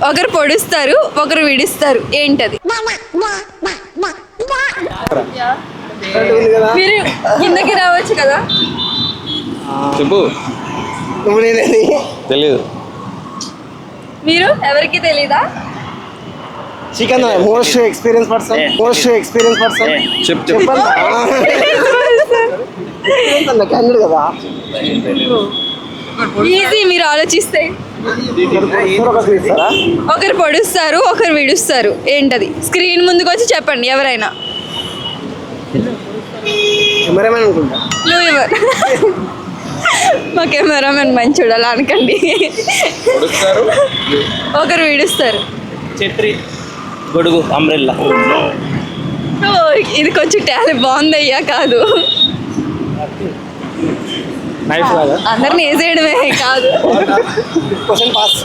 ఒకరు పొడుస్తారు, ఒకరు విడుస్తారు, ఏంటది? మీరు కిందకి రావచ్చు కదా. చెప్పు. తెలీదు. మీరు ఎవరికి తెలీదా? Chicken most experience person. చెప్పు. చెప్పండి కదా. ఈజీ, మీరు ఆలోచిస్తే. ఒకరు పొడుస్తారు, ఒకరు విడుస్తారు, ఏంటది? స్క్రీన్ ముందుకు వచ్చి చెప్పండి ఎవరైనా. కెమెరామెన్ అనుకుంటా. మా కెమెరామెన్ మంచి చూడాలి అనకండి. ఒకరు విడుస్తారు. ఛత్రి, గొడుగు, అంబ్రెల్లా. ఇది కొంచెం టాలెంట్ బాగుందయ్యా. కాదు, నైఫ్ కాదా? అందరిని వేసేయడమే కాదు. Question pass.